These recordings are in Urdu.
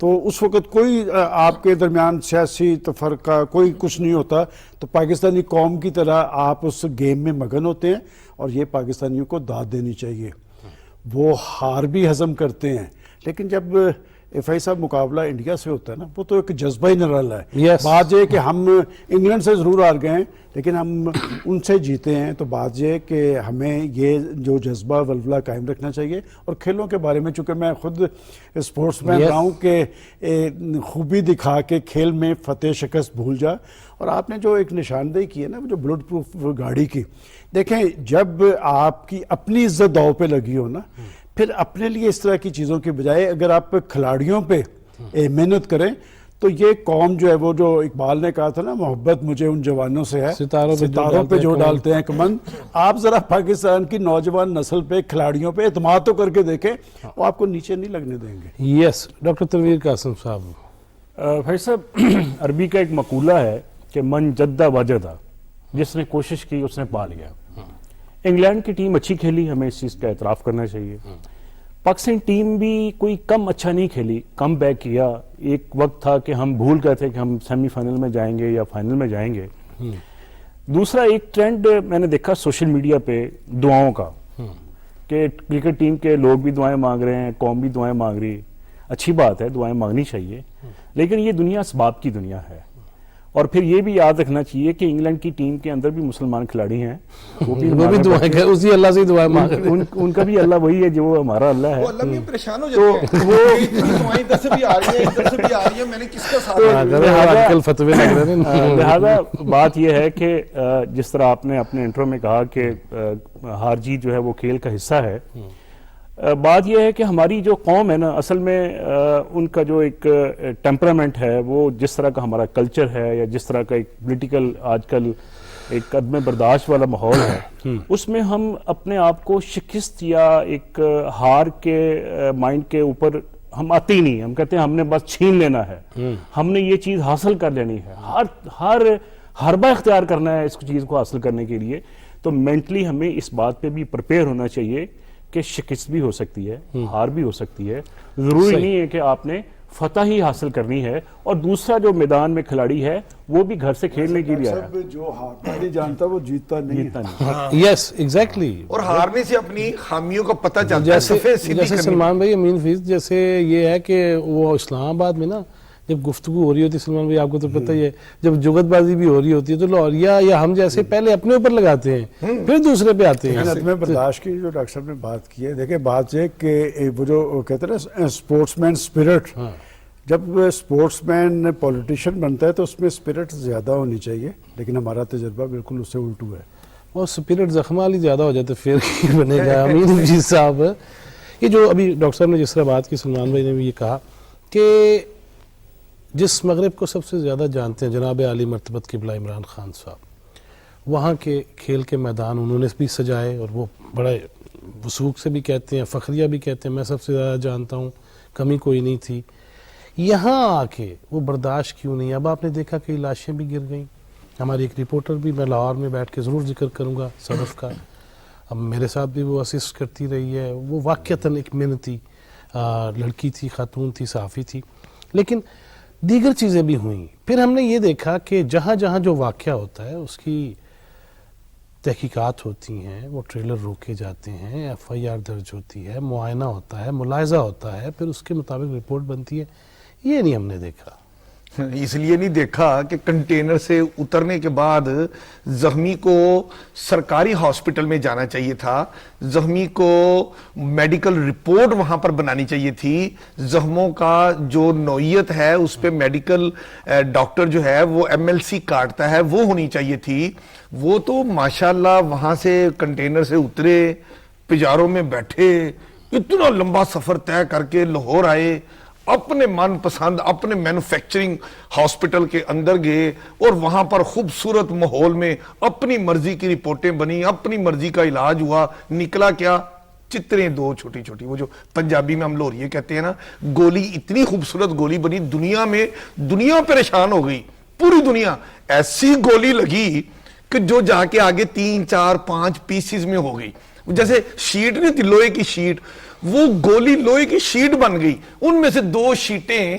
تو اس وقت کوئی آپ کے درمیان سیاسی تفرقہ کوئی کچھ نہیں ہوتا، تو پاکستانی قوم کی طرح آپ اس گیم میں مگن ہوتے ہیں، اور یہ پاکستانیوں کو داد دینی چاہیے. وہ ہار بھی ہضم کرتے ہیں، لیکن جب فیصل صاحب مقابلہ انڈیا سے ہوتا ہے نا، وہ تو ایک جذبہ ہی نرالا ہے. Yes. بات یہ کہ ہم انگلینڈ سے ضرور ہار گئے ہیں، لیکن ہم ان سے جیتے ہیں. تو بات یہ کہ ہمیں یہ جو جذبہ ولولہ قائم رکھنا چاہیے. اور کھیلوں کے بارے میں چونکہ میں خود اسپورٹس مین رہا ہوں کہ خوبی دکھا کے کھیل میں فتح شکست بھول جا. اور آپ نے جو ایک نشاندہی کی ہے نا، جو بلٹ پروف گاڑی کی، دیکھیں جب آپ کی اپنی عزت داؤ پہ لگی ہو نا، پھر اپنے لیے اس طرح کی چیزوں کی بجائے اگر آپ کھلاڑیوں پہ محنت کریں تو یہ قوم جو ہے، وہ جو اقبال نے کہا تھا نا، محبت مجھے ان جوانوں سے ہے ستاروں پہ جو ڈالتے ہیں کمند. آپ ذرا پاکستان کی نوجوان نسل پہ، کھلاڑیوں پہ اعتماد تو کر کے دیکھیں، وہ آپ کو نیچے نہیں لگنے دیں گے. یس ڈاکٹر تنویر قاسم صاحب. بھائی صاحب، عربی کا ایک مقولہ ہے کہ من جدہ وجدہ، جس نے کوشش کی اس نے پا لیا. انگلینڈ کی ٹیم اچھی کھیلی، ہمیں اس چیز کا اعتراف کرنا چاہیے. پاکستان ٹیم بھی کوئی کم اچھا نہیں کھیلی، کم بیک کیا. ایک وقت تھا کہ ہم بھول گئے تھے کہ ہم سیمی فائنل میں جائیں گے یا فائنل میں جائیں گے. دوسرا ایک ٹرینڈ میں نے دیکھا سوشل میڈیا پہ دعاؤں کا، کہ کرکٹ ٹیم کے لوگ بھی دعائیں مانگ رہے ہیں، قوم بھی دعائیں مانگ رہی ہے. اچھی بات ہے، دعائیں مانگنی چاہیے، لیکن یہ دنیا اسباب کی دنیا ہے. اور پھر یہ بھی یاد رکھنا چاہیے کہ انگلینڈ کی ٹیم کے اندر بھی مسلمان کھلاڑی ہیں، وہ بھی دعائیں کریں، اسی اللہ سے دعائیں مانگ رہے ہیں. ان کا بھی اللہ وہی ہے جو ہمارا اللہ ہے. وہ اللہ بھی پریشان ہو جاتے ہیں، وہ دعائیں ادھر سے بھی آ رہی ہیں، ادھر سے بھی آ رہی ہیں، میں نے کس کا ساتھ دیا؟ لہذا بات یہ ہے کہ جس طرح آپ نے اپنے انٹرو میں کہا کہ ہار جیت جو ہے وہ کھیل کا حصہ ہے. بات یہ ہے کہ ہماری جو قوم ہے نا، اصل میں ان کا جو ایک ٹیمپرامنٹ ہے، وہ جس طرح کا ہمارا کلچر ہے یا جس طرح کا ایک پولیٹیکل آج کل ایک عدم برداشت والا ماحول ہے، اس میں ہم اپنے آپ کو شکست یا ایک ہار کے مائنڈ کے اوپر ہم آتے ہی نہیں. ہم کہتے ہیں ہم نے بس چھین لینا ہے، ہم نے یہ چیز حاصل کر لینی ہے، ہر حربہ اختیار کرنا ہے اس چیز کو حاصل کرنے کے لیے. تو مینٹلی ہمیں اس بات پہ بھی پریپیئر ہونا چاہیے کہ شکست بھی ہو سکتی ہے، ہار بھی ہو سکتی ہے. ضروری نہیں ہے کہ آپ نے فتح ہی حاصل کرنی ہے. اور دوسرا جو میدان میں کھلاڑی ہے وہ بھی گھر سے کھیلنے کے لیے آیا ہے. جو ہارتا نہیں جانتا وہ جیتتا نہیں. Yes exactly. اور ہارنے سے اپنی خامیوں کا پتہ چلتا ہے. جیسے سلمان بھائی امین فیض، جیسے یہ ہے کہ وہ اسلام آباد میں نا جب گفتگو ہو رہی ہوتی ہے، سلمان بھائی آپ کو تو پتہ ہی ہے، جب جگت بازی بھی ہو رہی ہوتی ہے تو لاہوریہ یا ہم جیسے پہلے اپنے اوپر لگاتے ہیں پھر دوسرے پہ آتے ہیں. عدم برداشت کی جو ڈاکٹر صاحب نے بات کی ہے، دیکھیں بات یہ کہ وہ جو کہتے ہیں نا اسپورٹس مین اسپرٹ، جب اسپورٹس مین پولیٹیشین بنتا ہے تو اس میں اسپرٹ زیادہ ہونی چاہیے، لیکن ہمارا تجربہ بالکل اس سے الٹو ہے. اور اسپرٹ زخمالی زیادہ ہو جاتے پھر بنے گا. امین فیض صاحب، یہ جو ابھی ڈاکٹر صاحب نے جس طرح بات کی، سلمان بھائی نے بھی یہ کہا کہ جس مغرب کو سب سے زیادہ جانتے ہیں جناب عالی مرتبت قبلہ عمران خان صاحب، وہاں کے کھیل کے میدان انہوں نے بھی سجائے، اور وہ بڑے وثوق سے بھی کہتے ہیں، فخریہ بھی کہتے ہیں میں سب سے زیادہ جانتا ہوں، کمی کوئی نہیں تھی. یہاں آ کے وہ برداشت کیوں نہیں؟ اب آپ نے دیکھا کہ لاشیں بھی گر گئیں. ہماری ایک رپورٹر بھی، میں لاہور میں بیٹھ کے ضرور ذکر کروں گا صدف کا، اب میرے ساتھ بھی وہ اسسٹ کرتی رہی ہے. وہ واقعتاً ایک محنتی لڑکی تھی، خاتون تھی، صحافی تھی. لیکن دیگر چیزیں بھی ہوئیں. پھر ہم نے یہ دیکھا کہ جہاں جہاں جو واقعہ ہوتا ہے اس کی تحقیقات ہوتی ہیں، وہ ٹریلر روکے جاتے ہیں، ایف آئی آر درج ہوتی ہے، معائنہ ہوتا ہے، ملاحظہ ہوتا ہے، پھر اس کے مطابق رپورٹ بنتی ہے. یہ نہیں ہم نے دیکھا. اس لیے نہیں دیکھا کہ کنٹینر سے اترنے کے بعد زخمی کو سرکاری ہاسپٹل میں جانا چاہیے تھا، زخمی کو میڈیکل رپورٹ وہاں پر بنانی چاہیے تھی، زخموں کا جو نوعیت ہے اس پہ میڈیکل ڈاکٹر جو ہے وہ MLC کاٹتا ہے وہ ہونی چاہیے تھی. وہ تو ماشاءاللہ وہاں سے کنٹینر سے اترے، پجاروں میں بیٹھے، اتنا لمبا سفر طے کر کے لاہور آئے، اپنے من پسند اپنے مینوفیکچرنگ ہاسپٹل کے اندر گئے، اور وہاں پر خوبصورت ماحول میں اپنی مرضی کی رپورٹیں بنی، اپنی مرضی کا علاج ہوا. نکلا کیا؟ چتریں دو چھوٹی چھوٹی، وہ جو پنجابی میں ہم لوریے کہتے ہیں نا، گولی اتنی خوبصورت گولی بنی، دنیا پریشان ہو گئی، پوری دنیا. ایسی گولی لگی کہ جو جا کے آگے 3 4 5 پیسز میں ہو گئی. جیسے شیٹ نہیں تھی، لوہے کی شیٹ، وہ گولی لوہے کی شیٹ بن گئی. ان میں سے 2 شیٹیں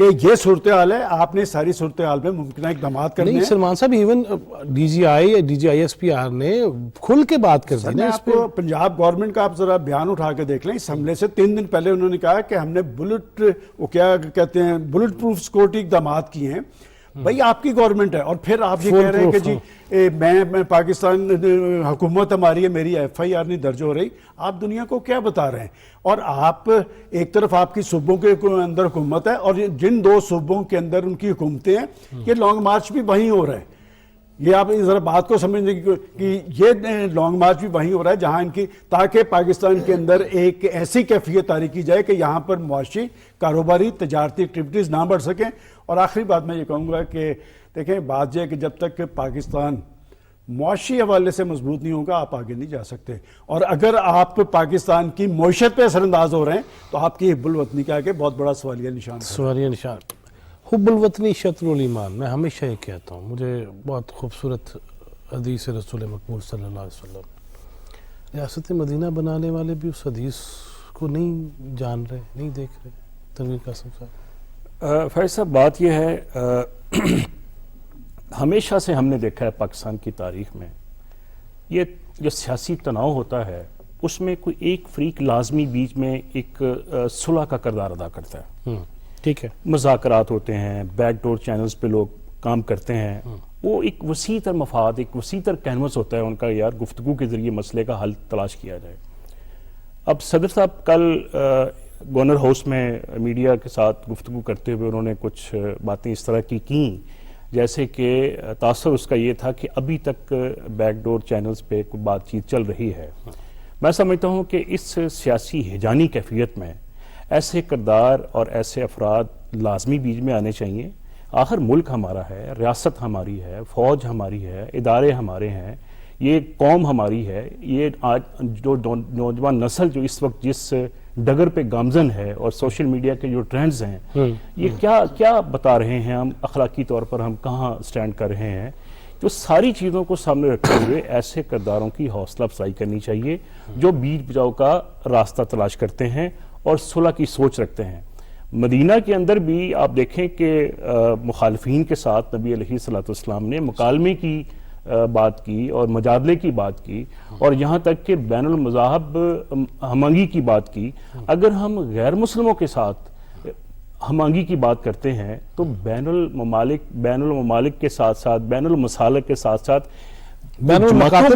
کہ یہ صورتحال ہے, آپ نے ساری صورتحال میں ممکنہ اقدامات کرنے نہیں ہیں. سلمان صاحب, even D G I S P R نے کھل کے بات کر دی نا اس آپ پہ. کو پنجاب گورنمنٹ کا آپ ذرا بیان اٹھا کے دیکھ لیں. اس حملے سے 3 دن پہلے انہوں نے کہا کہ ہم نے وہ کیا کہتے ہیں بلٹ پروف سیکورٹی اقدامات کیے ہیں. بھائی آپ کی گورنمنٹ ہے, اور پھر آپ یہ کہہ رہے ہیں کہ جی میں پاکستان حکومت ہماری ہے, میری ایف آئی آر نہیں درج ہو رہی. آپ دنیا کو کیا بتا رہے ہیں؟ اور آپ ایک طرف آپ کی صوبوں کے اندر حکومت ہے, اور جن 2 صوبوں کے اندر ان کی حکومتیں ہیں, یہ لانگ مارچ بھی وہیں ہو رہا ہے. یہ آپ ذرا بات کو سمجھنے کہ یہ لانگ مارچ بھی وہیں ہو رہا ہے جہاں ان کی, تاکہ پاکستان کے اندر ایک ایسی کیفیت تاری کی جائے کہ یہاں پر معاشی, کاروباری, تجارتی ایکٹیویٹیز نہ بڑھ سکیں. اور آخری بات میں یہ کہوں گا کہ دیکھیں, بات یہ ہے کہ جب تک پاکستان معاشی حوالے سے مضبوط نہیں ہوگا آپ آگے نہیں جا سکتے. اور اگر آپ پاکستان کی معیشت پہ اثر انداز ہو رہے ہیں تو آپ کی حب الوطنی کے آگے بہت بڑا سوالیہ نشان ہے. سوالیہ نشان. حب الوطنی شطر الایمان, میں ہمیشہ یہ کہتا ہوں, مجھے بہت خوبصورت حدیث رسول مقبول صلی اللہ علیہ وسلم. ریاست مدینہ بنانے والے بھی اس حدیث کو نہیں جان رہے, نہیں دیکھ رہے. تنویر قاسم صاحب. فیض صاحب, بات یہ ہے, ہمیشہ سے ہم نے دیکھا ہے پاکستان کی تاریخ میں, یہ جو سیاسی تناؤ ہوتا ہے اس میں کوئی ایک فریق لازمی بیچ میں ایک صلح کا کردار ادا کرتا ہے. ٹھیک ہے, مذاکرات ہوتے ہیں, بیک ڈور چینلز پہ لوگ کام کرتے ہیں, وہ ایک وسیع تر مفاد, ایک وسیع تر کینوس ہوتا ہے ان کا, یار گفتگو کے ذریعے مسئلے کا حل تلاش کیا جائے. اب صدر صاحب کل گورنر ہاؤس میں میڈیا کے ساتھ گفتگو کرتے ہوئے انہوں نے کچھ باتیں اس طرح کی کیں جیسے کہ تاثر اس کا یہ تھا کہ ابھی تک بیک ڈور چینلز پہ کوئی بات چیت چل رہی ہے. میں سمجھتا ہوں کہ اس سیاسی ہیجانی کیفیت میں ایسے کردار اور ایسے افراد لازمی بیچ میں آنے چاہیے. آخر ملک ہمارا ہے, ریاست ہماری ہے, فوج ہماری ہے, ادارے ہمارے ہیں, یہ قوم ہماری ہے. یہ آج جو نوجوان نسل جو اس وقت جس ڈگر پہ گامزن ہے اور سوشل میڈیا کے جو ٹرینڈز ہیں, یہ کیا بتا رہے ہیں, ہم اخلاقی طور پر ہم کہاں سٹینڈ کر رہے ہیں. جو ساری چیزوں کو سامنے رکھتے ہوئے ایسے کرداروں کی حوصلہ افزائی کرنی چاہیے جو بیچ بچاؤ کا راستہ تلاش کرتے ہیں اور صلح کی سوچ رکھتے ہیں. مدینہ کے اندر بھی آپ دیکھیں کہ مخالفین کے ساتھ نبی علیہ الصلوۃ والسلام نے مکالمے کی بات کی اور مجادلے کی بات کی, اور یہاں تک کہ بین المذاہب ہمانگی کی بات کی. اگر ہم غیر مسلموں کے ساتھ ہمانگی کی بات کرتے ہیں تو بین الممالک کے ساتھ ساتھ, بین المسالک کے ساتھ ساتھ جماعتوں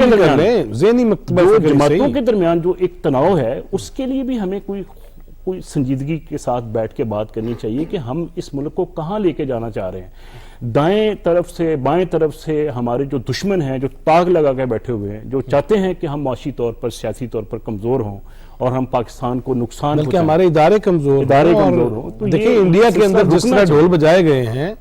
کے درمیان جو ایک تناؤ ہے اس کے لیے بھی ہمیں کوئی سنجیدگی کے ساتھ بیٹھ کے بات کرنی چاہیے کہ ہم اس ملک کو کہاں لے کے جانا چاہ رہے ہیں. دائیں طرف سے بائیں طرف سے ہمارے جو دشمن ہیں, جو تاغ لگا کے بیٹھے ہوئے ہیں, جو چاہتے ہیں کہ ہم معاشی طور پر, سیاسی طور پر کمزور ہوں اور ہم پاکستان کو نقصان بلکہ ہمارے ادارے کمزور ہوں. دیکھیں انڈیا کے اندر جس طرح ڈھول بجائے گئے ہیں,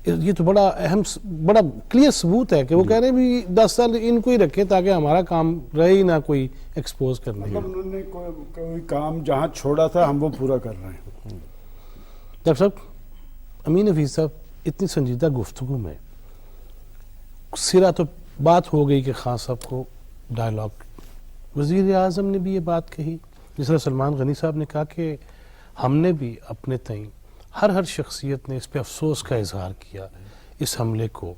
یہ تو بڑا اہم, بڑا کلیئر ثبوت ہے کہ وہ کہہ رہے ہیں بھی 10 سال ان کو ہی رکھیں تاکہ ہمارا کام رہے ہی نہ کوئی ایکسپوز کرنے. انہوں نے کوئی کام جہاں چھوڑا تھا ہم وہ پورا کر رہے ہیں. ڈاکٹر صاحب, امین حفیظ صاحب, اتنی سنجیدہ گفتگو میں سرا تو بات ہو گئی کہ خان صاحب کو ڈائلاگ, وزیر اعظم نے بھی یہ بات کہی, جس طرح سلمان غنی صاحب نے کہا کہ ہم نے بھی اپنے تئیں ہر شخصیت نے اس پہ افسوس کا اظہار کیا. اس حملے کو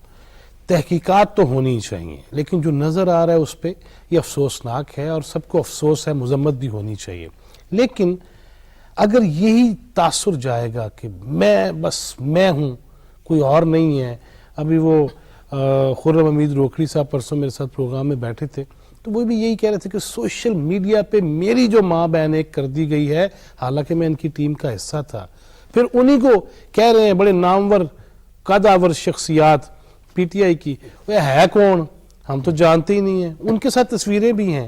تحقیقات تو ہونی چاہیے, لیکن جو نظر آ رہا ہے اس پہ یہ افسوسناک ہے اور سب کو افسوس ہے, مذمت بھی ہونی چاہیے. لیکن اگر یہی تاثر جائے گا کہ میں ہوں, کوئی اور نہیں ہے. ابھی وہ خرم حمید روکڑی صاحب پرسوں میرے ساتھ پروگرام میں بیٹھے تھے تو وہ بھی یہی کہہ رہے تھے کہ سوشل میڈیا پہ میری جو ماں بہن ایک کر دی گئی ہے, حالانکہ میں ان کی ٹیم کا حصہ تھا. پھر انہی کو کہہ رہے ہیں بڑے نامور قدآور شخصیات پی ٹی آئی کی, وہ ہے کون, ہم تو جانتے ہی نہیں ہیں. ان کے ساتھ تصویریں بھی ہیں.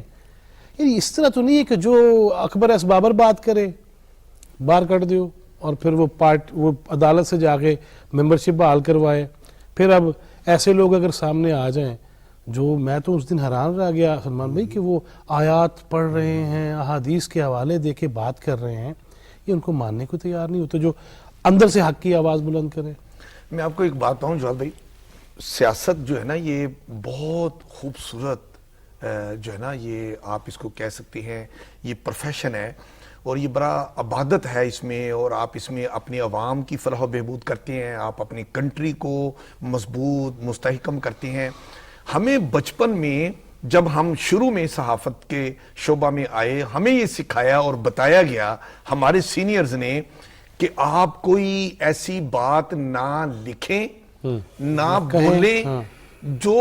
یعنی اس طرح تو نہیں ہے کہ جو اکبر ایس بابر بات کرے باہر کر دیو اور پھر وہ عدالت سے جا کے ممبرشپ بحال کروائے. پھر اب ایسے لوگ اگر سامنے آ جائیں, جو میں تو اس دن حیران رہ گیا سلمان بھائی کہ وہ آیات پڑھ رہے ہیں, احادیث کے حوالے دے کے بات کر رہے ہیں, یہ ان کو ماننے کو تیار نہیں ہوتے جو اندر سے حق کی آواز بلند کرے. میں آپ کو ایک بات بتاؤں جوال بھائی, سیاست جو ہے نا یہ بہت خوبصورت جو ہے نا, یہ آپ اس کو کہہ سکتے ہیں یہ پروفیشن ہے. اور یہ بڑا عبادت ہے اس میں، اور آپ اس میں اپنے عوام کی فلاح و بہبود کرتے ہیں، آپ اپنی کنٹری کو مضبوط مستحکم کرتے ہیں۔ ہمیں بچپن میں جب ہم شروع میں صحافت کے شعبہ میں آئے، ہمیں یہ سکھایا اور بتایا گیا ہمارے سینئرز نے کہ آپ کوئی ایسی بات نہ لکھیں نہ بولیں جو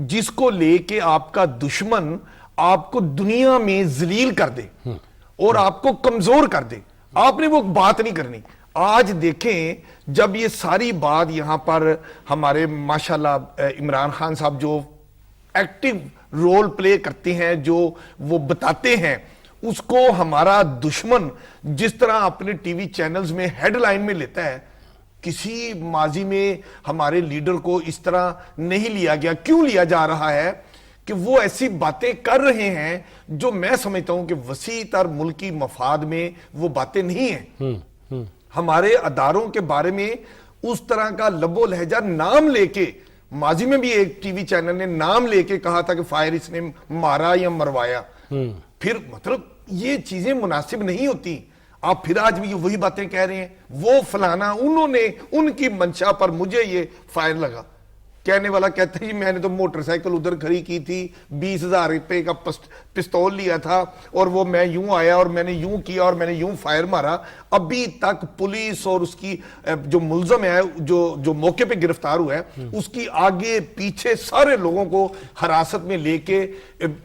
جس کو لے کے آپ کا دشمن آپ کو دنیا میں ذلیل کر دے اور آپ کو کمزور کر دے۔ آپ نے وہ بات نہیں کرنی۔ آج دیکھیں جب یہ ساری بات یہاں پر ہمارے ماشاءاللہ عمران خان صاحب جو ایکٹیو رول پلے کرتے ہیں، جو وہ بتاتے ہیں، اس کو ہمارا دشمن جس طرح اپنے ٹی وی چینلز میں ہیڈ لائن میں لیتا ہے، کسی ماضی میں ہمارے لیڈر کو اس طرح نہیں لیا گیا۔ کیوں لیا جا رہا ہے؟ کہ وہ ایسی باتیں کر رہے ہیں جو میں سمجھتا ہوں کہ وسیع تر ملکی مفاد میں وہ باتیں نہیں ہیں۔ ہمارے اداروں کے بارے میں اس طرح کا لب و لہجہ نام لے کے، ماضی میں بھی ایک ٹی وی چینل نے نام لے کے کہا تھا کہ فائر اس نے مارا یا مروایا، پھر مطلب یہ چیزیں مناسب نہیں ہوتی۔ آپ پھر آج بھی وہی باتیں کہہ رہے ہیں، وہ فلانا انہوں نے ان کی منشا پر مجھے یہ فائر لگا۔ کہنے والا کہتا ہے جی میں نے تو موٹر سائیکل ادھر کھڑی کی تھی، 20,000 روپے کا پستول لیا تھا، اور وہ میں یوں آیا اور میں نے یوں کیا اور میں نے یوں فائر مارا۔ ابھی تک پولیس اور اس کی جو ملزم ہے جو موقع پہ گرفتار ہوا ہے، اس کی آگے پیچھے سارے لوگوں کو حراست میں لے کے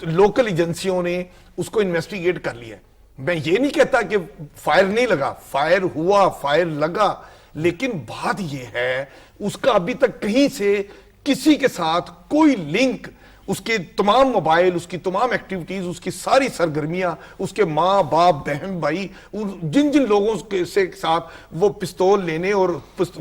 لوکل ایجنسیوں نے اس کو انویسٹیگیٹ کر لیا ہے۔ میں یہ نہیں کہتا کہ فائر نہیں لگا، فائر ہوا، فائر لگا، لیکن بات یہ ہے اس کا ابھی تک کہیں سے کسی کے ساتھ کوئی لنک، اس کے تمام موبائل، اس کی تمام ایکٹیویٹیز، اس کی ساری سرگرمیاں، اس کے ماں باپ بہن بھائی، جن جن لوگوں سے ساتھ وہ پستول لینے اور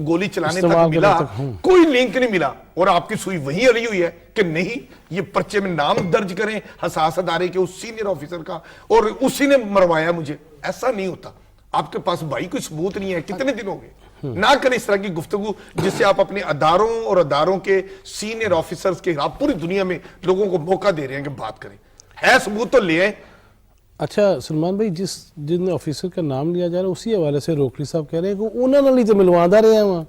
گولی چلانے تک ملا، کوئی لنک نہیں ملا۔ اور آپ کی سوئی وہیں اڑی ہوئی ہے کہ نہیں یہ پرچے میں نام درج کریں حساس ادارے کے اس سینئر آفیسر کا اور اسی نے مروایا مجھے۔ ایسا نہیں ہوتا۔ آپ کے پاس بھائی کوئی ثبوت نہیں ہے، کتنے دن ہو گئے؟ نہ کریں اس طرح کی گفتگو جس سے آپ اپنے اداروں اور اداروں کے سینئر آفیسرز کے خلاف پوری دنیا میں لوگوں کو موقع دے رہے ہیں کہ بات کریں۔ ہے ثبوت تو لے آئیں۔ اچھا سلمان بھائی، جن آفیسر کا نام لیا جا رہا ہے اسی حوالے سے روکڑی صاحب کہہ رہے ہیں کہ انہوں نے تو ملواندہ رہے ہیں وہاں،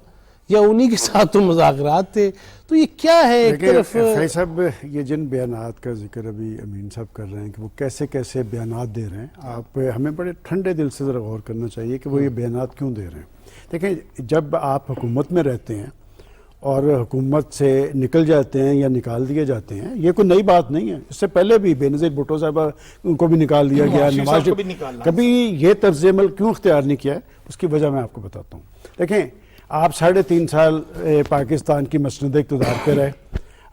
یا انہی کے ساتھ تو مذاکرات تھے، تو یہ کیا ہے؟ ایک طرف فیض صاحب یہ جن بیانات کا ذکر ابھی امین صاحب کر رہے ہیں کہ وہ کیسے کیسے بیانات دے رہے ہیں، آپ ہمیں بڑے ٹھنڈے دل سے ذرا غور کرنا چاہیے کہ وہ یہ بیانات کیوں دے رہے ہیں۔ دیکھیں، جب آپ حکومت میں رہتے ہیں اور حکومت سے نکل جاتے ہیں یا نکال دیے جاتے ہیں، یہ کوئی نئی بات نہیں ہے۔ اس سے پہلے بھی بے نظیر بھٹو صاحبہ کو بھی نکال دیا گیا، نواز شریف کبھی یہ طرز عمل کیوں اختیار نہیں کیا ہے، اس کی وجہ میں آپ کو بتاتا ہوں۔ دیکھیں، آپ 3.5 سال پاکستان کی مسند اقتدار پہ رہے،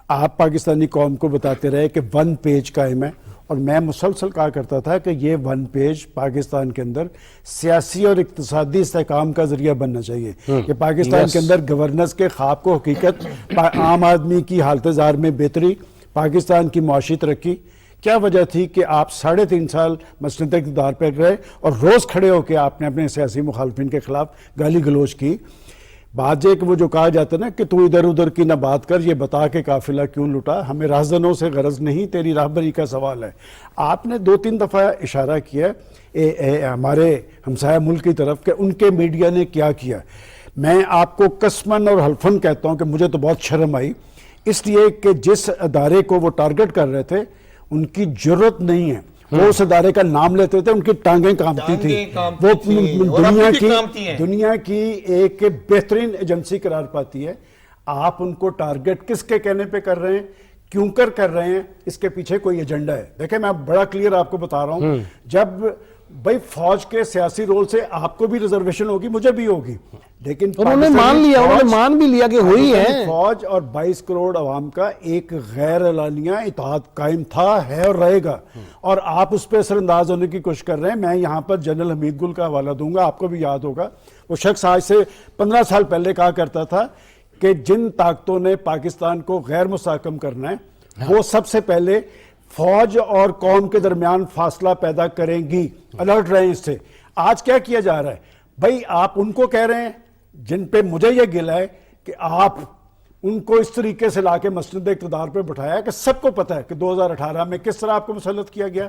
آپ پاکستانی قوم کو بتاتے رہے کہ 1 پیج قائم ہے، اور میں مسلسل کہا کرتا تھا کہ یہ 1 پیج پاکستان کے اندر سیاسی اور اقتصادی استحکام کا ذریعہ بننا چاہیے، کہ پاکستان کے اندر گورننس کے خواب کو حقیقت، عام آدمی کی حالت زار میں بہتری، پاکستان کی معاشی ترقی۔ کیا وجہ تھی کہ آپ 3.5 سال مسند اقتدار پہ رہے اور روز کھڑے ہو کے آپ نے اپنے سیاسی مخالفین کے خلاف گالی گلوچ کی؟ بات یہ کہ وہ جو کہا جاتا ہے نا کہ تو ادھر ادھر کی نہ بات کر، یہ بتا کہ قافلہ کیوں لٹا، ہمیں راہزنوں سے غرض نہیں، تیری راہبری کا سوال ہے۔ آپ نے 2-3 دفعہ اشارہ کیا ہمارے ہمسایہ ملک کی طرف کہ ان کے میڈیا نے کیا کیا۔ میں آپ کو قسماً اور حلفاً کہتا ہوں کہ مجھے تو بہت شرم آئی، اس لیے کہ جس ادارے کو وہ ٹارگٹ کر رہے تھے ان کی جرت نہیں ہے، وہ اس ادارے کا نام لیتے تھے، ان کی ٹانگیں کانپتی تھی، وہ دنیا کی ایک بہترین ایجنسی قرار پاتی ہے۔ آپ ان کو ٹارگٹ کس کے کہنے پہ کر رہے ہیں، کیوں کر رہے ہیں؟ اس کے پیچھے کوئی ایجنڈا ہے۔ دیکھیں، میں بڑا کلیئر آپ کو بتا رہا ہوں، جب بھائی فوج کے سیاسی رول سے آپ کو بھی ریزرویشن ہوگی، مجھے بھی ہوگی، لیکن انہوں نے مان بھی لیا کہ ہوئی ہے۔ فوج اور 22 کروڑ عوام کا ایک غیر اعلانیہ اتحاد قائم تھا، ہے اور رہے گا، اور آپ اس پہ اثر انداز ہونے کی کوشش کر رہے ہیں۔ میں یہاں پر جنرل حمید گل کا حوالہ دوں گا، آپ کو بھی یاد ہوگا، وہ شخص آج سے 15 سال پہلے کہا کرتا تھا کہ جن طاقتوں نے پاکستان کو غیر مستحکم کرنا ہے وہ سب سے پہلے فوج اور قوم کے درمیان فاصلہ پیدا کریں گی، الرٹ رہیں اس سے۔ آج کیا کیا جا رہا ہے؟ بھائی آپ ان کو کہہ رہے ہیں جن پہ مجھے یہ گلا ہے کہ آپ ان کو اس طریقے سے لا کے مسند اقتدار پہ بٹھایا کہ سب کو پتا ہے کہ 2018 میں کس طرح آپ کو مسلط کیا گیا۔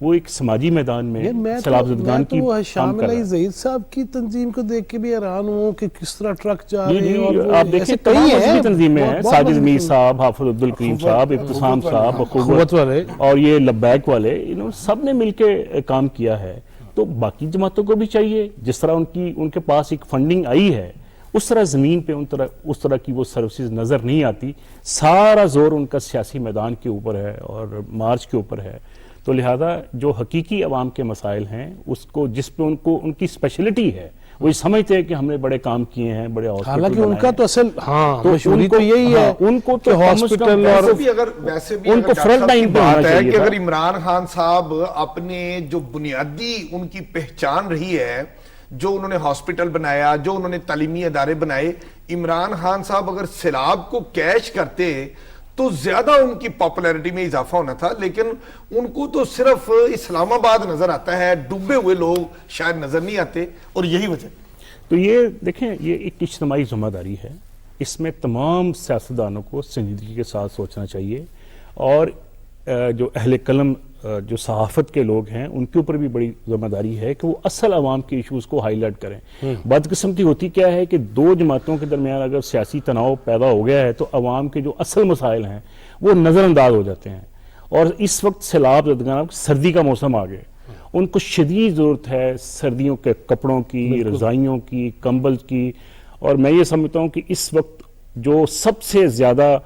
وہ ایک سماجی میدان میں سیلاب زدگان کی وہ کام شامل کر رہا ہے۔ زہید صاحب کی تنظیم کو دیکھ کے بھی حیران ہوں کہ کس طرح ٹرک جا جی رہے ہیں، اور جی وہ آپ دیکھیں ایسے تمام کئی مذہبی تنظیمیں ہیں، بہت ساجد مذہبی میر تنظیم، صاحب، حافظ عبدالکریم صاحب، ابتسام صاحب، قوت والے، اور یہ لبیک والے، سب نے مل کے کام کیا ہے۔ تو باقی جماعتوں کو بھی چاہیے، جس طرح ان کے پاس ایک فنڈنگ آئی ہے، اس طرح زمین پہ اس طرح کی وہ سروسز نظر نہیں آتی۔ سارا زور ان کا سیاسی میدان کے اوپر ہے اور مارچ کے اوپر ہے۔ تو لہذا جو حقیقی عوام کے مسائل ہیں، اس کو جس پہ ان کی اسپیشلٹی ہے، وہ یہ سمجھتے ہیں کہ ہم نے بڑے کام کیے ہیں، بڑے ہاسپٹل حالانکہ ان کا تو اصل تو مشہوری ان کو- تو یہی ہے ان کو تو کہ کم از کم ہاسپٹل ویسے اور ویسے بھی ان کو ڈاکٹر فرنٹ صاحب لائن کی پہ ہونا بات ہے چاہیے کہ تھا۔ اگر عمران خان صاحب اپنے جو بنیادی ان کی پہچان رہی ہے، جو انہوں نے ہاسپٹل بنایا، جو انہوں نے تعلیمی ادارے بنائے، عمران خان صاحب اگر سیلاب کو کیچ کرتے تو زیادہ ان کی پاپولیرٹی میں اضافہ ہونا تھا، لیکن ان کو تو صرف اسلام آباد نظر آتا ہے، ڈوبے ہوئے لوگ شاید نظر نہیں آتے، اور یہی وجہ۔ تو یہ دیکھیں، یہ ایک اجتماعی ذمہ داری ہے، اس میں تمام سیاستدانوں کو سنجیدگی کے ساتھ سوچنا چاہیے، اور جو اہل قلم جو صحافت کے لوگ ہیں ان کے اوپر بھی بڑی ذمہ داری ہے کہ وہ اصل عوام کے ایشوز کو ہائی لائٹ کریں۔ بدقسمتی ہوتی کیا ہے کہ دو جماعتوں کے درمیان اگر سیاسی تناؤ پیدا ہو گیا ہے تو عوام کے جو اصل مسائل ہیں وہ نظر انداز ہو جاتے ہیں، اور اس وقت سیلاب زدگان، سردی کا موسم آ گیا، ان کو شدید ضرورت ہے سردیوں کے کپڑوں کی، رضائیوں کی، کمبل کی، اور میں یہ سمجھتا ہوں کہ اس وقت جو سب سے زیادہ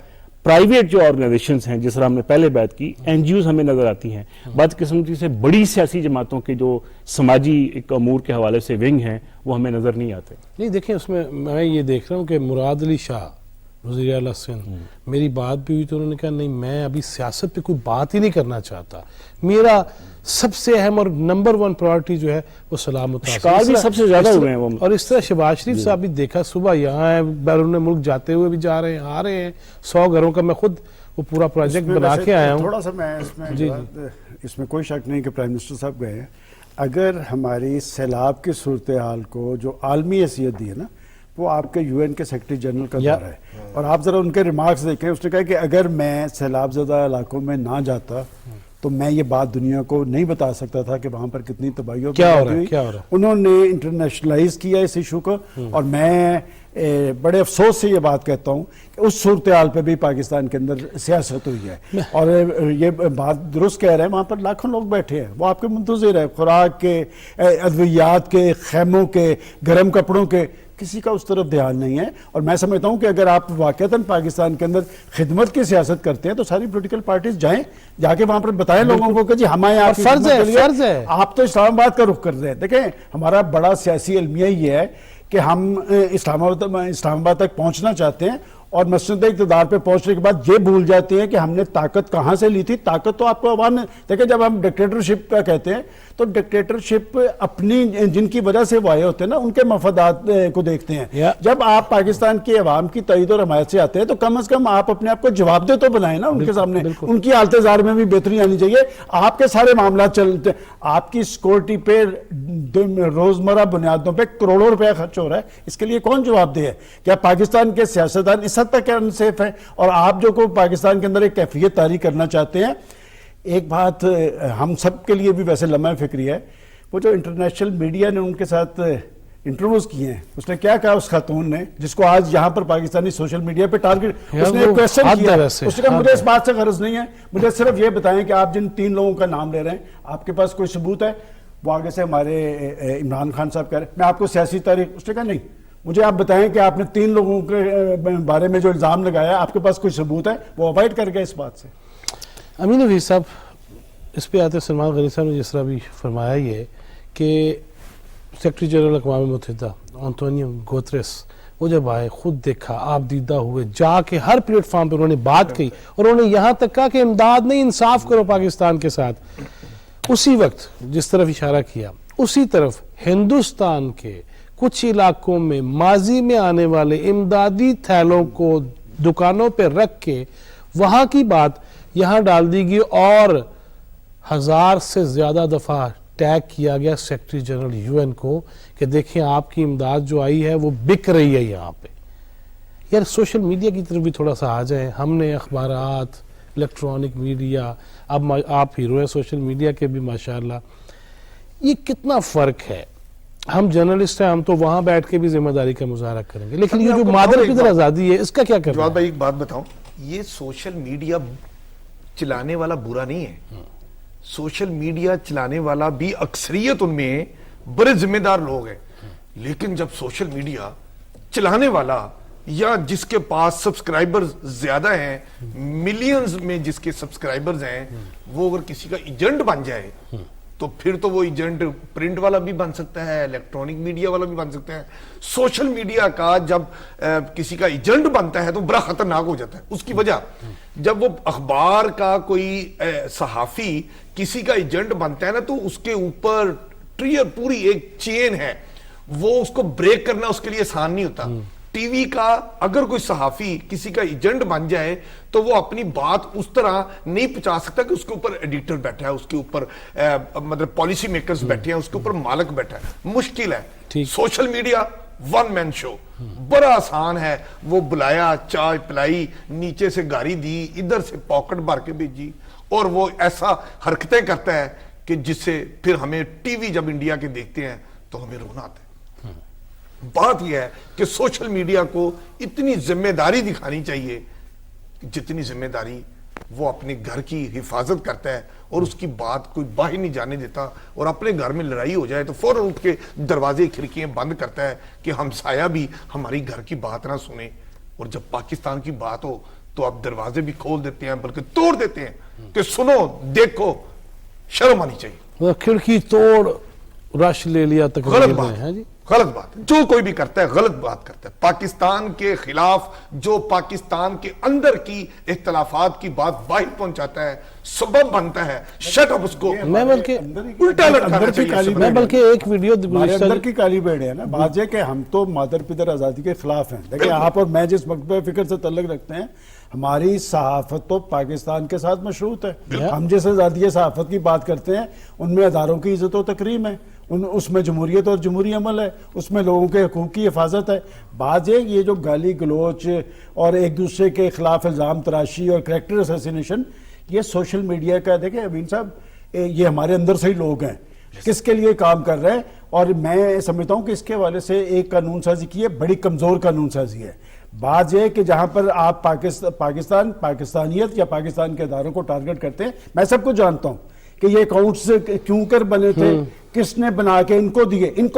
پرائیویٹ جو آرگنائزیشنز ہیں، جس طرح ہم نے پہلے بات کی، این جی اوز ہمیں نظر آتی ہیں، بدقسمتی سے بڑی سیاسی جماعتوں کے جو سماجی ایک امور کے حوالے سے ونگ ہیں وہ ہمیں نظر نہیں آتے۔ نہیں دیکھیں، اس میں یہ دیکھ رہا ہوں کہ مراد علی شاہ وزیر اعلیٰ سندھ، میری بات بھی ہوئی تو انہوں نے کہا نہیں، میں ابھی سیاست پہ کوئی بات ہی نہیں کرنا چاہتا، میرا سب سے اہم اور نمبر 1 پرائورٹی جو ہے وہ سلامت۔ شکار بھی سب سے زیادہ ہوئے ہیں وہ، اور اس طرح شہباز شریف صاحب بھی دیکھا صبح یہاں ہے، بیرون ملک جاتے ہوئے بھی جا رہے ہیں، آ رہے ہیں، 100 گھروں کا میں خود وہ پورا پروجیکٹ بنا کے آیا ہوں۔ تھوڑا سا میں اس میں کوئی شک نہیں کہ پرائم منسٹر صاحب گئے ہیں، اگر ہماری سیلاب کی صورتحال کو جو عالمی حیثیت دی ہے نا، وہ آپ کے یو این کے سیکرٹری جنرل کا دورہ ہے، اور آپ ذرا ان کے ریمارکس دیکھیں، اس نے کہا کہ اگر میں سیلاب زدہ علاقوں میں نہ جاتا تو میں یہ بات دنیا کو نہیں بتا سکتا تھا کہ وہاں پر کتنی تباہی ہو گئی۔ انہوں نے انٹرنیشنلائز کیا اس ایشو کو، اور میں بڑے افسوس سے یہ بات کہتا ہوں کہ اس صورتحال پہ بھی پاکستان کے اندر سیاست ہوئی ہے، اور یہ بات درست کہہ رہے ہیں، وہاں پر لاکھوں لوگ بیٹھے ہیں، وہ آپ کے منتظر ہے، خوراک کے، ادویات کے، خیموں کے، گرم کپڑوں کے، کسی کا اس طرف دھیان نہیں ہے۔ اور میں سمجھتا ہوں کہ اگر آپ واقعتاً پاکستان کے اندر خدمت کی سیاست کرتے ہیں تو ساری پولیٹیکل پارٹیز جائیں، جا کے وہاں پر بتائیں لوگوں کو کہ جی ہمارے آپ کی فرض خدمت کے لیے فرض ہے۔ آپ تو اسلام آباد کا رخ کر رہے ہیں۔ دیکھیں، ہمارا بڑا سیاسی المیہ یہ ہے کہ ہم اسلام آباد تک پہنچنا چاہتے ہیں، اور مسند اقتدار پہ پہنچنے کے بعد یہ بھول جاتے ہیں کہ ہم نے طاقت کہاں سے لی تھی۔ طاقت تو آپ کو عوام نے، دیکھیں جب ہم ڈکٹیٹرشپ کا کہتے ہیں تو ڈکٹیٹرشپ اپنی جن کی وجہ سے وہ آئے ہوتے ہیں نا، ان کے مفادات کو دیکھتے ہیں۔ جب آپ پاکستان کی عوام کی تائید اور حمایت سے آتے ہیں تو کم از کم آپ اپنے آپ کو جواب دہ تو بنائیں نا ان کے سامنے، ان کی حالت زار میں بھی بہتری آنی چاہیے۔ آپ کے سارے معاملات چلتے، آپ کی سیکورٹی پہ روزمرہ بنیادوں پہ کروڑوں روپے خرچ ہو رہا ہے، اس کے لیے کون جواب دہ ہے؟ کیا پاکستان کے سیاستدان اس حد تک انسیف ہے؟ اور آپ جو کو پاکستان کے اندر ایک کیفیت طاری کرنا چاہتے ہیں، ایک بات ہم سب کے لیے بھی ویسے لمحہ فکری ہے، وہ جو انٹرنیشنل میڈیا نے ان کے ساتھ انٹرویوز کیے ہیں، اس نے کیا کہا اس خاتون نے، جس کو آج یہاں پر پاکستانی سوشل میڈیا پہ ٹارگٹ، اس نے ایک کویسچن کیا، اس نے کہا مجھے اس بات سے غرض نہیں ہے، مجھے صرف یہ بتائیں کہ آپ جن 3 لوگوں کا نام لے رہے ہیں آپ کے پاس کوئی ثبوت ہے؟ وہ آگے سے ہمارے عمران خان صاحب کہہ رہے ہیں میں آپ کو سیاسی تاریخ، اس نے کہا نہیں، مجھے آپ بتائیں کہ آپ نے 3 لوگوں کے بارے میں جو الزام لگایا آپ کے پاس کوئی ثبوت ہے؟ وہ اوائڈ کر گئے اس بات سے۔ امین حفیظ صاحب، اس پہ آتے سلمان غنی صاحب نے جس طرح بھی فرمایا یہ کہ سیکرٹری جنرل اقوام متحدہ انطونیو گوتریس وہ جب آئے، خود دیکھا، آپ دیدہ ہوئے، جا کے ہر پلیٹ فارم پہ انہوں نے بات کی، اور انہوں نے یہاں تک کہا کہ امداد نہیں، انصاف کرو پاکستان کے ساتھ۔ اسی وقت جس طرف اشارہ کیا، اسی طرف ہندوستان کے کچھ علاقوں میں ماضی میں آنے والے امدادی تھیلوں کو دکانوں پہ رکھ کے وہاں کی بات یہاں ڈال دی گئی، اور 1000 سے زیادہ دفعہ ٹیگ کیا گیا سیکرٹری جنرل یو این کو کہ دیکھیں آپ کی امداد جو آئی ہے وہ بک رہی ہے یہاں پہ۔ یار سوشل میڈیا کی طرف بھی تھوڑا سا آ جائیں، ہم نے اخبارات، الیکٹرانک میڈیا، اب آپ ہیرو ہیں سوشل میڈیا کے بھی ماشاءاللہ، یہ کتنا فرق ہے؟ ہم جرنلسٹ ہیں، ہم تو وہاں بیٹھ کے بھی ذمہ داری کا مظاہرہ کریں گے، لیکن یہ جو مادر پدر آزادی ہے اس کا کیا کرنا جواد ہے؟ بھائی ایک بات بتاؤں، یہ سوشل میڈیا چلانے والا برا نہیں ہے، سوشل میڈیا چلانے والا بھی اکثریت ان میں بڑے ذمہ دار لوگ ہیں، لیکن جب سوشل میڈیا چلانے والا یا جس کے پاس سبسکرائبرز زیادہ ہیں، ملینز میں جس کے سبسکرائبرز ہیں، وہ اگر کسی کا ایجنٹ بن جائے تو پھر تو وہ ایجنٹ پرنٹ والا بھی بن سکتا ہے، الیکٹرانک میڈیا والا بھی بن سکتا ہے۔ سوشل میڈیا کا جب کسی کا ایجنٹ بنتا ہے تو بڑا خطرناک ہو جاتا ہے۔ اس کی وجہ جب وہ اخبار کا کوئی صحافی کسی کا ایجنٹ بنتا ہے نا، تو اس کے اوپر پوری ایک چین ہے، وہ اس کو بریک کرنا اس کے لیے آسان نہیں ہوتا۔ ٹی وی کا اگر کوئی صحافی کسی کا ایجنٹ بن جائے تو وہ اپنی بات اس طرح نہیں پہنچا سکتا کہ اس کے اوپر ایڈیٹر بیٹھا ہے، اس کے اوپر مطلب پالیسی میکرز بیٹھے ہیں، اس کے اوپر مالک بیٹھا ہے، مشکل ہے۔ سوشل میڈیا ون مین شو، بڑا آسان ہے، وہ بلایا، چائے پلائی، نیچے سے گاڑی دی، ادھر سے پاکٹ بھر کے بھیجی، اور وہ ایسا حرکتیں کرتا ہے کہ جس سے پھر ہمیں ٹی وی جب انڈیا کے دیکھتے ہیں تو ہمیں رونا آتا ہے۔ بات یہ ہے کہ سوشل میڈیا کو اتنی ذمہ داری دکھانی چاہیے جتنی ذمہ داری وہ اپنے گھر کی حفاظت کرتا ہے، اور اس کی بات کوئی باہر نہیں جانے دیتا، اور اپنے گھر میں لڑائی ہو جائے تو فوراً اٹھ کے دروازے کھڑکیاں بند کرتا ہے کہ ہمسایہ بھی ہماری گھر کی بات نہ سنیں، اور جب پاکستان کی بات ہو تو آپ دروازے بھی کھول دیتے ہیں بلکہ توڑ دیتے ہیں کہ سنو دیکھو، شرم آنی چاہیے۔ کھڑکی توڑ رش لے لیا غلط بات ہے، غلط بات ہے، جو کوئی بھی کرتا ہے غلط بات کرتا ہے۔ پاکستان کے خلاف جو پاکستان کے اندر کی اختلافات کی بات باہر پہنچاتا ہے، سبب بنتا ہے، شٹ اپ اس کو میں بلکہ الٹا لٹکانا چاہیے۔ میں بلکہ ایک ویڈیو ہمارے اندر کی کالی بیڑ ہے نا، بات یہ کہ ہم تو مادر پدر آزادی کے خلاف ہیں۔ دیکھیں آپ اور میں جس مکتبہ فکر سے تعلق رکھتے ہیں، ہماری صحافت تو پاکستان کے ساتھ مشروط ہے۔ ہم جس آزادی صحافت کی بات کرتے ہیں ان میں اداروں کی عزت و تکریم ہے، اس میں جمہوریت اور جمہوری عمل ہے، اس میں لوگوں کے حقوق کی حفاظت ہے۔ بات یہ جو گالی گلوچ اور ایک دوسرے کے خلاف الزام تراشی اور کریکٹر اسیسینیشن، یہ سوشل میڈیا کا، دیکھیں امین صاحب یہ ہمارے اندر سے ہی لوگ ہیں، کس کے لیے کام کر رہے ہیں، اور میں سمجھتا ہوں کہ اس کے حوالے سے ایک قانون سازی کی ہے، بڑی کمزور قانون سازی ہے۔ بات یہ کہ جہاں پر آپ پاکستان پاکستانیت یا پاکستان کے اداروں کو ٹارگٹ کرتے ہیں، میں سب کو جانتا ہوں کہ یہ اکاؤنٹس کیوں کر بنے تھے، کس نے بنا کے ان کو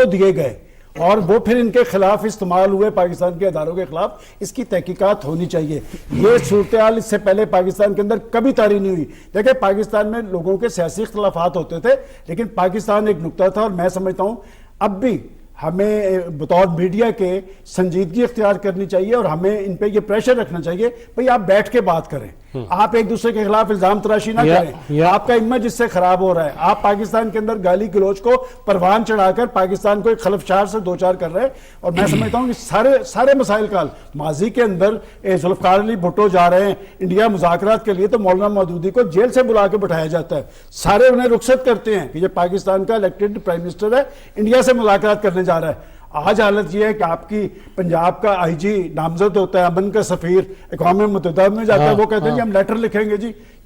دیے گئے، اور وہ پھر ان کے خلاف استعمال ہوئے پاکستان کے اداروں کے خلاف۔ اس کی تحقیقات ہونی چاہیے۔ یہ صورتحال اس سے پہلے پاکستان کے اندر کبھی طاری نہیں ہوئی۔ دیکھیں پاکستان میں لوگوں کے سیاسی اختلافات ہوتے تھے، لیکن پاکستان ایک نقطہ تھا، اور میں سمجھتا ہوں اب بھی ہمیں بطور میڈیا کے سنجیدگی اختیار کرنی چاہیے، اور ہمیں ان پہ یہ پریشر رکھنا چاہیے بھئی آپ بیٹھ کے بات کریں، آپ ایک دوسرے کے خلاف الزام تراشی نہ کریں۔ آپ کا امیج اس سے خراب ہو رہا ہے، آپ پاکستان کے اندر گالی گلوچ کو پروان چڑھا کر پاکستان کو ایک خلفشار سے دوچار کر رہے ہیں، اور میں سمجھتا ہوں کہ سارے مسائل کا ماضی کے اندر ذوالفقار علی بھٹو جا رہے ہیں انڈیا مذاکرات کے لیے، تو مولانا مودودی کو جیل سے بلا کے بٹھایا جاتا ہے، سارے انہیں رخصت کرتے ہیں کہ یہ پاکستان کا الیکٹڈ پرائم منسٹر ہے، انڈیا سے مذاکرات کرنے جا رہا ہے۔ آج حالت یہ ہے کہ آپ کی پنجاب کا آئی جی نامزد ہوتا ہے، امن کا سفیر اقوام متحدہ میں جاتا ہے، وہ کہتے ہیں جی ہم لیٹر لکھیں گے،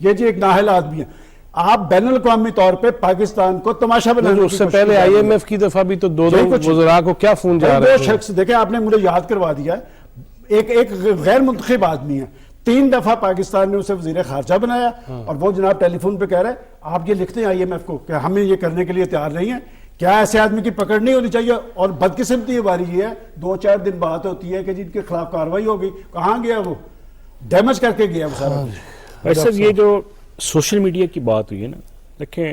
یہ جی ایک نااہل آدمی ہے۔ آپ بین الاقوامی طور پہ پاکستان کو تماشا بنانے اس سے پہلے آئی ایم ایف کی دفعہ بھی تو دو وزراء کو کیا فون جا رہے ہیں۔ شخص دیکھیں آپ نے مجھے یاد کروا دیا ہے، ایک غیر منتخب آدمی ہے، 3 دفعہ پاکستان نے اسے وزیر خارجہ بنایا، اور وہ جناب ٹیلی فون پہ کہہ رہے ہیں آپ یہ لکھتے ہیں آئی ایم ایف کو کہ ہمیں یہ کرنے کے لیے تیار نہیں ہے۔ کیا ایسے آدمی کی پکڑ نہیں ہونی چاہیے؟ اور بدقسمتی ہماری یہ ہے 2-4 دن بات ہوتی ہے کہ جن کے خلاف کارروائی ہوگی، کہاں گیا وہ؟ ڈیمیج کر کے گیا وہ سارا۔ ویسے یہ جو سوشل میڈیا کی بات ہوئی ہے نا، دیکھیں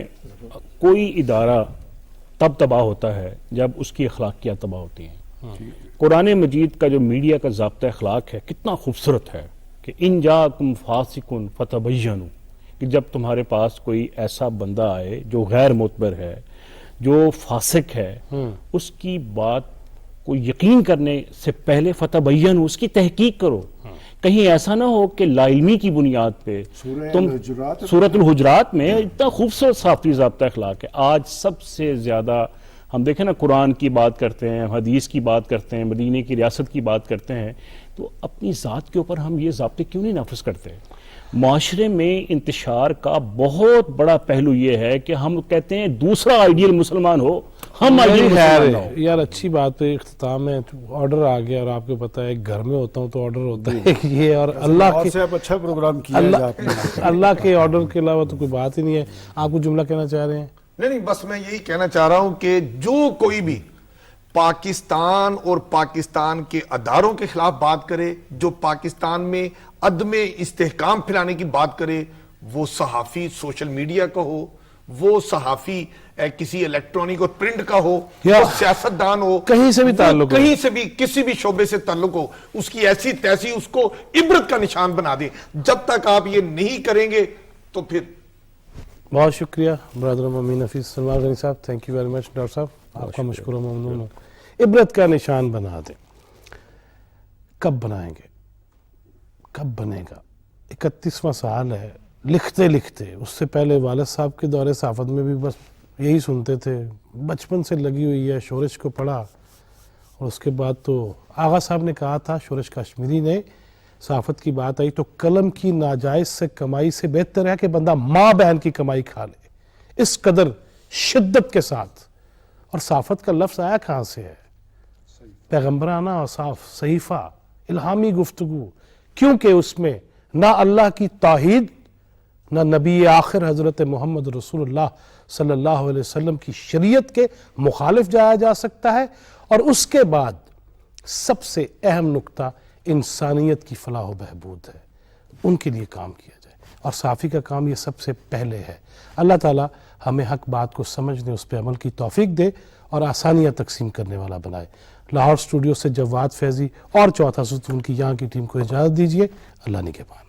کوئی ادارہ تب تباہ ہوتا ہے جب اس کی اخلاقیات تباہ ہوتی ہیں۔ قرآن مجید کا جو میڈیا کا ضابطہ اخلاق ہے کتنا خوبصورت ہے کہ ان جاکم فاسقن فتبینوا، کہ جب تمہارے پاس کوئی ایسا بندہ آئے جو غیر معتبر ہے، جو فاسق ہے، اس کی بات کو یقین کرنے سے پہلے فتبینوا، اس کی تحقیق کرو، کہیں ایسا نہ ہو کہ لا علمی کی بنیاد پہ تم سورۃ الحجرات میں اتنا خوبصورت صافی ضابطہ اخلاق ہے۔ آج سب سے زیادہ ہم دیکھیں نا، قرآن کی بات کرتے ہیں، حدیث کی بات کرتے ہیں، مدینے کی ریاست کی بات کرتے ہیں، تو اپنی ذات کے اوپر ہم یہ ضابطے کیوں نہیں نافذ کرتے؟ معاشرے میں انتشار کا بہت بڑا پہلو یہ ہے کہ ہم کہتے ہیں دوسرا آئیڈیل مسلمان ہو، ہم آئیڈیل مسلمان نہ ہو۔ یار اچھی بات ہے، اختتام میں آرڈر آ گیا، اور آپ کو پتا ہے گھر میں ہوتا ہوں تو آرڈر ہوتا ہے یہ، اور اللہ کے سے آپ اچھا پروگرام کیا ہے آپ نے۔ اللہ کے آرڈر کے علاوہ تو کوئی بات ہی نہیں ہے۔ آپ کو جملہ کہنا چاہ رہے ہیں؟ نہیں، بس میں یہی کہنا چاہ رہا ہوں کہ جو کوئی بھی پاکستان اور پاکستان کے اداروں کے خلاف بات کرے، جو پاکستان میں عدم استحکام پھیلانے کی بات کرے، وہ صحافی سوشل میڈیا کا ہو، وہ صحافی کسی الیکٹرانک اور پرنٹ کا ہو، یا وہ سیاستدان ہو، کہیں سے بھی تعلق ہو، کہیں سے بھی کسی بھی شعبے سے تعلق ہو، اس کی ایسی تیسی اس کو عبرت کا نشان بنا دیں۔ جب تک آپ یہ نہیں کریں گے تو پھر بہت شکریہ برادر امین حفیظ سلمان غنی صاحب، thank you very much doctor صاحب، آپ کا مشکور و ممنون ہوں۔ عبرت کا نشان بنا دیں، کب بنائیں گے، کب بنے گا؟ 31واں سال ہے، لکھتے لکھتے، اس سے پہلے والد صاحب کے دور صحافت میں بھی بس یہی سنتے تھے، بچپن سے لگی ہوئی ہے، شورش کو پڑھا، اور اس کے بعد تو آغا صاحب نے کہا تھا، شورش کشمیری نے، صحافت کی بات آئی تو قلم کی ناجائز سے کمائی سے بہتر ہے کہ بندہ ماں بہن کی کمائی کھا لے، اس قدر شدت کے ساتھ۔ اور صحافت کا لفظ آیا کہاں سے ہے؟ پیغمبرانہ اوصاف، صحیفہ، الہامی گفتگو، کیونکہ اس میں نہ اللہ کی توحید، نہ نبی آخر حضرت محمد رسول اللہ صلی اللہ علیہ وسلم کی شریعت کے مخالف جایا جا سکتا ہے، اور اس کے بعد سب سے اہم نقطہ انسانیت کی فلاح و بہبود ہے، ان کے لیے کام کیا جائے، اور صحافی کا کام یہ سب سے پہلے ہے۔ اللہ تعالیٰ ہمیں حق بات کو سمجھنے، اس پہ عمل کی توفیق دے، اور آسانیاں تقسیم کرنے والا بنائے۔ لاہور اسٹوڈیو سے جواد فیضی اور چوتھا ستون کی یہاں کی ٹیم کو اجازت دیجیے، اللہ نگہبان۔